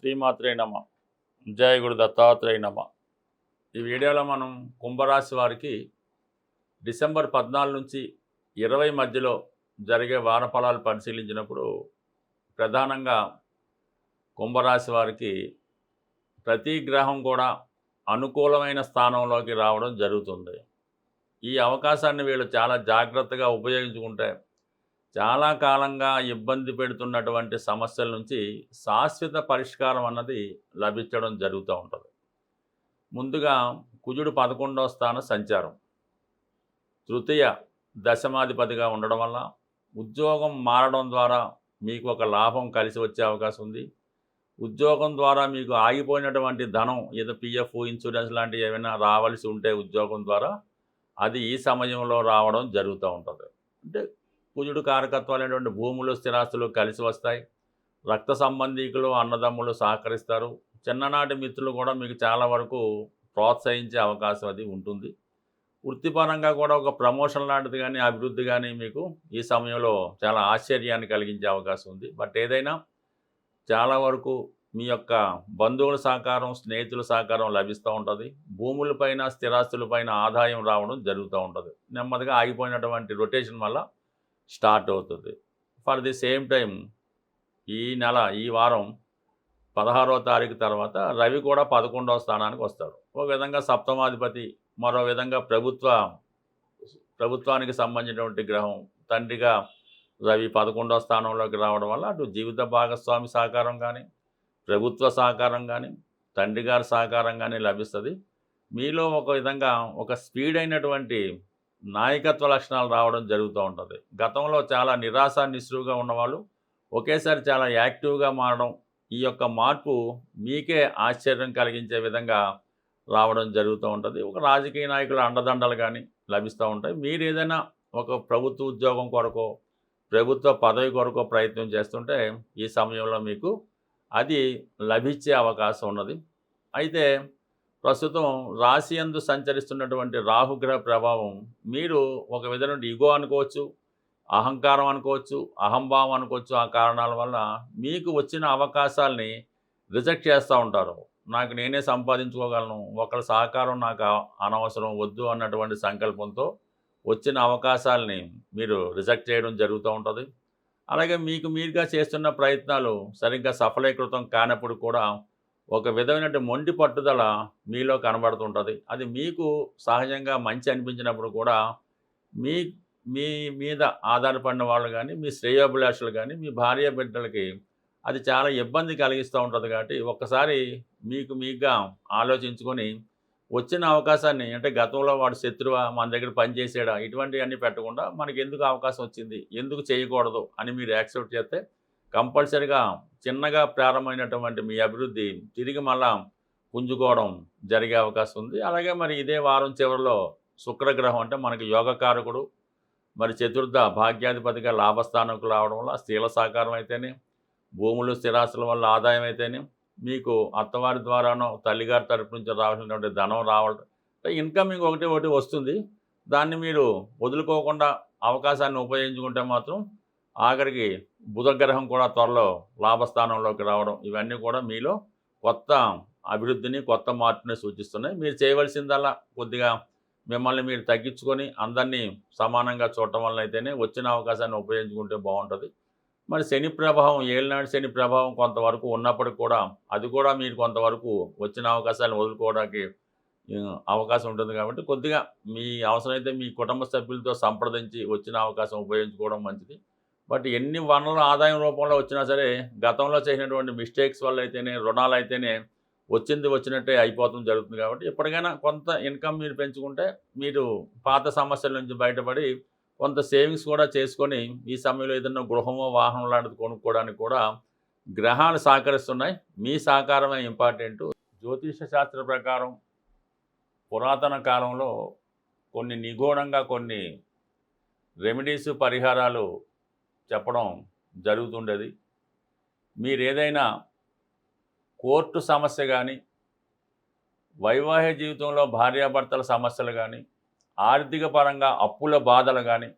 శ్రీమాత్రే నమ. జయ గురు దత్తాత్రేయ నమ. ఈ వీడియోలో మనం కుంభరాశి వారికి డిసెంబర్ 14 నుంచి 20 మధ్యలో జరిగే వార ఫలాలు పరిశీలించినప్పుడు ప్రధానంగా కుంభరాశి వారికి ప్రతి గ్రహం కూడా అనుకూలమైన స్థానంలోకి రావడం జరుగుతుంది. ఈ అవకాశాన్ని వీళ్ళు చాలా జాగ్రత్తగా ఉపయోగించుకుంటే చాలా కాలంగా ఇబ్బంది పెడుతున్నటువంటి సమస్యల నుంచి శాశ్వత పరిష్కారం అన్నది లభించడం జరుగుతూ ఉంటుంది. ముందుగా కుజుడు 11వ స్థాన సంచారం తృతీయ దశమాధిపతిగా ఉండడం వల్ల ఉద్యోగం మారడం ద్వారా మీకు ఒక లాభం కలిసి వచ్చే అవకాశం ఉంది. ఉద్యోగం ద్వారా మీకు ఆగిపోయినటువంటి ధనం ఏదో పిఎఫ్ ఇన్సూరెన్స్ లాంటివి ఏమైనా రావాల్సి ఉంటే ఉద్యోగం ద్వారా అది ఈ సమయంలో రావడం జరుగుతూ ఉంటుంది. అంటే కుజుడు కారకత్వాలైనటువంటి భూములు స్థిరాస్తులు కలిసి వస్తాయి. రక్త సంబంధీకులు అన్నదమ్ములు సహకరిస్తారు. చిన్ననాటి మిత్రులు కూడా మీకు చాలా వరకు ప్రోత్సహించే అవకాశం అది ఉంటుంది. వృత్తిపరంగా కూడా ఒక ప్రమోషన్ లాంటిది కానీ అభివృద్ధి కానీ మీకు ఈ సమయంలో చాలా ఆశ్చర్యాన్ని కలిగించే అవకాశం ఉంది. బట్ ఏదైనా చాలా వరకు మీ యొక్క బంధువుల సహకారం స్నేహితుల సహకారం లభిస్తూ ఉంటుంది. భూములపైన స్థిరాస్తులపైన ఆదాయం రావడం జరుగుతూ ఉంటుంది. నెమ్మదిగా ఆగిపోయినటువంటి రొటేషన్ వల్ల స్టార్ట్ అవుతుంది. ఫర్ ది సేమ్ టైం ఈ వారం 16వ తారీఖు తర్వాత రవి కూడా 11వ స్థానానికి వస్తాడు. ఒక విధంగా సప్తమాధిపతి, మరో విధంగా ప్రభుత్వానికి సంబంధించినటువంటి గ్రహం తండ్రిగా రవి 11వ స్థానంలోకి రావడం వల్ల అటు జీవిత భాగస్వామి సహకారం కానీ ప్రభుత్వ సహకారం కానీ తండ్రి గారి సహకారం కానీ లభిస్తుంది. మీలో ఒక విధంగా ఒక స్పీడ్ అయినటువంటి నాయకత్వ లక్షణాలు రావడం జరుగుతూ ఉంటుంది. గతంలో చాలా నిరాశ నిస్సుగా ఉన్నవాళ్ళు ఒకేసారి చాలా యాక్టివ్గా మారడం, ఈ యొక్క మార్పు మీకే ఆశ్చర్యం కలిగించే విధంగా రావడం జరుగుతూ ఉంటుంది. ఒక రాజకీయ నాయకుల అండదండలు కానీ లభిస్తూ ఉంటాయి. మీరు ఏదైనా ఒక ప్రభుత్వ ఉద్యోగం కొరకో ప్రభుత్వ పదవి కొరకో ప్రయత్నం చేస్తుంటే ఈ సమయంలో మీకు అది లభించే అవకాశం ఉన్నది. అయితే ప్రస్తుతం రాశి యందు సంచరిస్తున్నటువంటి రాహుగ్రహ ప్రభావం మీరు ఒక విధంగా ఇగో అనుకోవచ్చు, అహంకారం అనుకోవచ్చు, అహంభావం అనుకోవచ్చు. ఆ కారణాల వల్ల మీకు వచ్చిన అవకాశాలని రిజెక్ట్ చేస్తూ ఉంటారు. నాకు నేనే సంపాదించుకోగలను, ఒకరి సహకారం నాకు అనవసరం వద్దు అన్నటువంటి సంకల్పంతో వచ్చిన అవకాశాలని మీరు రిజెక్ట్ చేయడం జరుగుతూ ఉంటుంది. అలాగే మీకు మీరుగా చేస్తున్న ప్రయత్నాలు సరిగ్గా సఫలీకృతం కానప్పుడు కూడా ఒక విధమైన మొండి పట్టుదల మీలో కనబడుతుంటుంది. అది మీకు సహజంగా మంచి అనిపించినప్పుడు కూడా మీ మీ మీద ఆధారపడిన వాళ్ళు కానీ మీ శ్రేయోభిలాషులు కానీ మీ భార్య బిడ్డలకి అది చాలా ఇబ్బంది కలిగిస్తూ ఉంటుంది. కాబట్టి ఒక్కసారి మీకుగా ఆలోచించుకొని వచ్చిన అవకాశాన్ని, అంటే గతంలో వాడు శత్రువా మన దగ్గర పనిచేసాడా ఇటువంటివన్నీ పెట్టకుండా మనకి ఎందుకు అవకాశం వచ్చింది, ఎందుకు చేయకూడదు అని మీరు యాక్సెప్ట్ చేస్తే కంపల్సరిగా చిన్నగా ప్రారంభమైనటువంటి మీ అభివృద్ధి తిరిగి మళ్ళా పుంజుకోవడం జరిగే అవకాశం ఉంది. అలాగే మరి ఇదే వారం చివరిలో శుక్రగ్రహం అంటే మనకి యోగకారకుడు, మరి చతుర్థ భాగ్యాధిపతిగా లాభస్థానంకు రావడం వల్ల స్త్రీల సహకారం అయితేనే, భూములు స్థిరాస్తుల వల్ల ఆదాయం అయితేనే, మీకు అత్తవారి ద్వారానో తల్లిగారి తరపు నుంచి రావాల్సినటువంటి ధనం రావడం, ఇన్కమింగ్ ఒకటి వస్తుంది. దాన్ని మీరు వదులుకోకుండా అవకాశాన్ని ఉపయోగించుకుంటే మాత్రం ఆఖరికి బుధగ్రహం కూడా త్వరలో లాభస్థానంలోకి రావడం, ఇవన్నీ కూడా మీలో కొత్త అభివృద్ధిని కొత్త మార్పుని సూచిస్తున్నాయి. మీరు చేయవలసిందల్లా కొద్దిగా మిమ్మల్ని మీరు తగ్గించుకొని అందరినీ సమానంగా చూడటం వల్ల అయితేనే వచ్చిన అవకాశాన్ని ఉపయోగించుకుంటే బాగుంటుంది. మరి శని ప్రభావం, ఏళ్ళనాడు శని ప్రభావం కొంతవరకు ఉన్నప్పటికి కూడా అది కూడా మీరు కొంతవరకు వచ్చిన అవకాశాలను వదులుకోవడానికి అవకాశం ఉంటుంది. కాబట్టి కొద్దిగా మీ అవసరమైతే మీ కుటుంబ సభ్యులతో సంప్రదించి వచ్చిన అవకాశం ఉపయోగించుకోవడం మంచిది. బట్ ఎన్ని వనరుల ఆదాయం రూపంలో వచ్చినా సరే గతంలో చేసినటువంటి మిస్టేక్స్ వల్ల అయితేనే, రుణాలు అయితేనే వచ్చినట్టే అయిపోవడం జరుగుతుంది. కాబట్టి ఎప్పటికైనా కొంత ఇన్కమ్ మీరు పెంచుకుంటే మీరు పాత సమస్యల నుంచి బయటపడి కొంత సేవింగ్స్ కూడా చేసుకొని ఈ సమయంలో ఏదైనా గృహమో వాహనం లాంటిది కొనుక్కోవడానికి కూడా గ్రహాలు సహకరిస్తున్నాయి. మీ సహకారమే ఇంపార్టెంట్. జ్యోతిష శాస్త్ర ప్రకారం పురాతన కాలంలో కొన్ని నిగూఢంగా కొన్ని రెమెడీస్ పరిహారాలు చెప్పడం జరుగుతుండేది. మీరు ఏదైనా కోర్టు సమస్య కానీ, వైవాహిక జీవితంలో భార్యాభర్తల సమస్యలు కానీ, ఆర్థిక పరంగా అప్పుల బాధలు కానీ,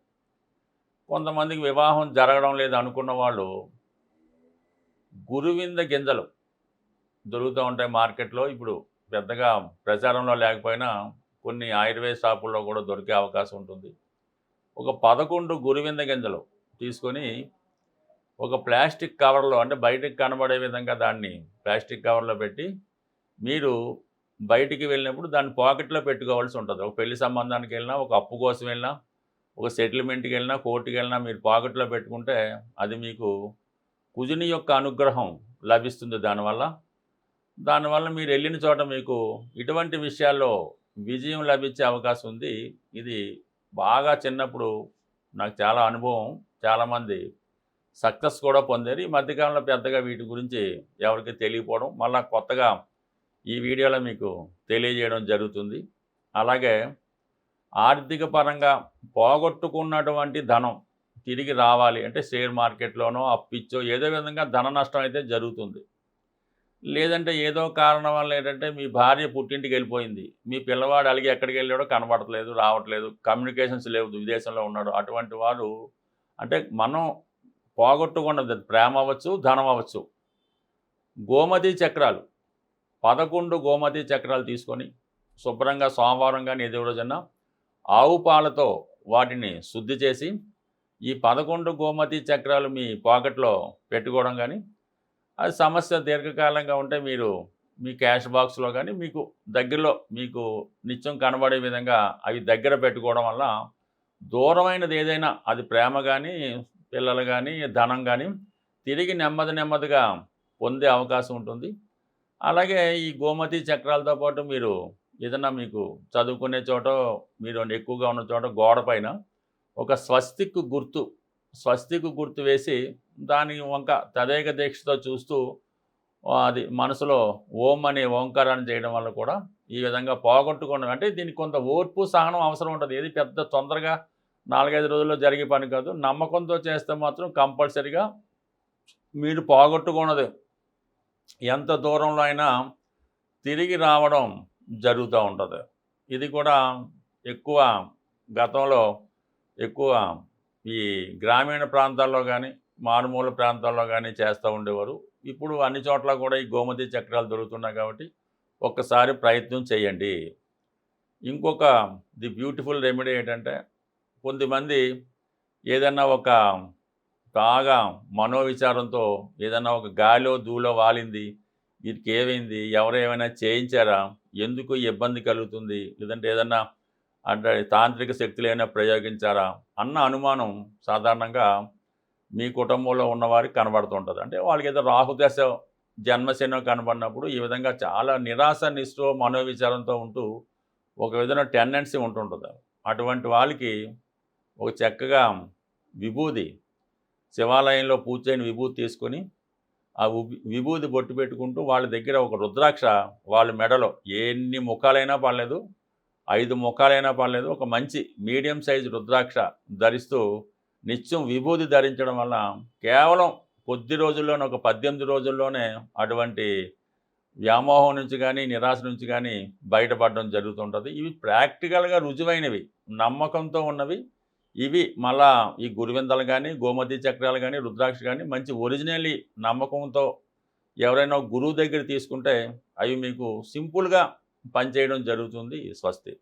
కొంతమందికి వివాహం జరగడం లేదు అనుకున్న వాళ్ళు గురువింద గింజలు దొరుకుతూ ఉంటాయి మార్కెట్‌లో. ఇప్పుడు పెద్దగా ప్రచారంలో లేకపోయినా కొన్ని ఆయుర్వేద షాపుల్లో కూడా దొరికే అవకాశం ఉంటుంది. ఒక 11 గురువింద గింజలు తీసుకొని ఒక ప్లాస్టిక్ కవర్‌లో అంటే బయటకి కనబడే విధంగా దాన్ని ప్లాస్టిక్ కవర్‌లో పెట్టి మీరు బయటికి వెళ్ళినప్పుడు దాన్ని పాకెట్‌లో పెట్టుకోవాల్సి ఉంటది. ఒక పెళ్లి సంబంధానికెళ్ళినా, ఒక అప్పు కోసం వెళ్ళినా, ఒక సెటిల్మెంట్‌కెళ్ళినా, కోర్ట్‌కెళ్ళినా మీరు పాకెట్‌లో పెట్టుకుంటే అది మీకు కుజుని యొక్క అనుగ్రహం లభిస్తుంది దానివల్ల. దానివల్ల మీరెళ్ళిన చోట మీకు ఇటువంటి విషయాల్లో విజయం లభించే అవకాశం ఉంది. ఇది బాగా చిన్నప్పుడు నాకు చాలా అనుభవం. చాలామంది సక్సెస్ కూడా పొందారు. ఈ మధ్య కాలంలో పెద్దగా వీటి గురించి ఎవరికీ తెలియకపోవడం, మళ్ళా కొత్తగా ఈ వీడియోలో మీకు తెలియజేయడం జరుగుతుంది. అలాగే ఆర్థిక పరంగా పోగొట్టుకున్నటువంటి ధనం తిరిగి రావాలి అంటే షేర్ మార్కెట్‌లోనో, అప్పిచ్చో ఏదో విధంగా ధన నష్టం అయితే జరుగుతుంది. లేదంటే ఏదో కారణం వల్ల ఏంటంటే మీ భార్య పుట్టింటికెళ్ళిపోయింది. మీ పిల్లవాడు అలిగి ఎక్కడికెళ్ళాడో కనబడట్లేదు, రావట్లేదు. కమ్యూనికేషన్స్ లేవు, విదేశంలో ఉన్నాడు. అటువంటి వారు అంటే మనం పోగొట్టుకున్నది ప్రేమ అవ్వచ్చు, ధనం అవ్వచ్చు. గోమతి చక్రాలు 11 గోమతి చక్రాలు తీసుకొని శుభ్రంగా సోమవారం గాని ఏదో రోజన్నా ఆవు పాలతో వాటిని శుద్ధి చేసి ఈ 11 గోమతి చక్రాలు మీ పాకెట్‌లో పెట్టుకోవడం గాని, అది సమస్య దీర్ఘకాలంగా ఉంటే మీరు మీ క్యాష్ బాక్స్‌లో గాని, మీకు దగ్గరలో మీకు నిత్యం కనబడే విధంగా అవి దగ్గర పెట్టుకోవడం వల్ల దూరమైనది ఏదైనా అది ప్రేమ గాని, పిల్లలు గాని, ధనం గాని తిరిగి నెమ్మది నెమ్మదిగా పొందే అవకాశం ఉంటుంది. అలాగే ఈ గోమతి చక్రాలతో పాటు మీరు ఏదన్నా మీకు చదువుకునే చోటో, మీరు ఎక్కువగా ఉన్న చోట గోడ పైన ఒక స్వస్తిక్ గుర్తు వేసి దాని వంక తదేక దీక్షతో చూస్తూ అది మనసులో ఓం అనే ఓంకారాన్ని చేయడం వల్ల కూడా ఈ విధంగా పోగొట్టుకోవడం అంటే దీనికి కొంత ఓర్పు, సహనం అవసరం ఉంటుంది. ఏది పెద్ద తొందరగా 4, 5 రోజుల్లో జరిగే పని కాదు. నమ్మకంతో చేస్తే మాత్రం కంపల్సరీగా మీరు పోగొట్టుకున్నది ఎంత దూరంలో అయినా తిరిగి రావడం జరుగుతూ ఉంటుంది. ఇది కూడా ఎక్కువ గతంలో ఎక్కువ ఈ గ్రామీణ ప్రాంతాల్లో కానీ, మారుమూల ప్రాంతాల్లో కానీ చేస్తూ ఉండేవారు. ఇప్పుడు అన్ని చోట్ల కూడా ఈ గోమతి చక్రాలు దొరుకుతున్నాయి కాబట్టి ఒక్కసారి ప్రయత్నం చేయండి. ఇంకొక ది బ్యూటిఫుల్ రెమెడీ ఏంటంటే కొంతమంది ఏదన్నా ఒక బాగా మనోవిచారంతో ఏదన్నా ఒక గాలో ధూళో వాలింది, వీరికి ఏమైంది, ఎవరు ఏమైనా చేయించారా, ఎందుకు ఈ ఇబ్బంది కలుగుతుంది, లేదంటే ఏదన్నా అంటే తాంత్రిక శక్తులు ఏమైనా ప్రయోగించారా అన్న అనుమానం సాధారణంగా మీ కుటుంబంలో ఉన్నవారికి కనబడుతుంటుంది. అంటే వాళ్ళకి ఏదో రాహుదశ జన్మశనో కనబడినప్పుడు ఈ విధంగా చాలా నిరాశ నిస్పృహ మనోవిచారంతో ఉంటూ ఒక విధమైన టెండెన్సీ ఉంటుంటుంది. అటువంటి వాళ్ళకి ఒక చక్కగా విభూది శివాలయంలో పూజ చేయని విభూది తీసుకొని ఆ విభూది బొట్టు పెట్టుకుంటూ వాళ్ళ దగ్గర ఒక రుద్రాక్ష వాళ్ళ మెడలో ఎన్ని ముఖాలైనా పర్లేదు, 5 ముఖాలైనా పర్లేదు, ఒక మంచి మీడియం సైజు రుద్రాక్ష ధరిస్తూ నిత్యం విభూది ధరించడం వల్ల కేవలం కొద్ది రోజుల్లోనే ఒక 18 రోజుల్లోనే అటువంటి వ్యామోహం నుంచి కానీ, నిరాశ నుంచి కానీ బయటపడడం జరుగుతుంటుంది. ఇవి ప్రాక్టికల్గా రుజువైనవి, నమ్మకంతో ఉన్నవి. ఇవి మళ్ళా ఈ గురువిందలు కానీ, గోమతి చక్రాలు కానీ, రుద్రాక్ష కానీ మంచి ఒరిజినల్లీ నమ్మకంతో ఎవరైనా గురువు దగ్గర తీసుకుంటే అవి మీకు సింపుల్గా పనిచేయడం జరుగుతుంది. స్వస్తి.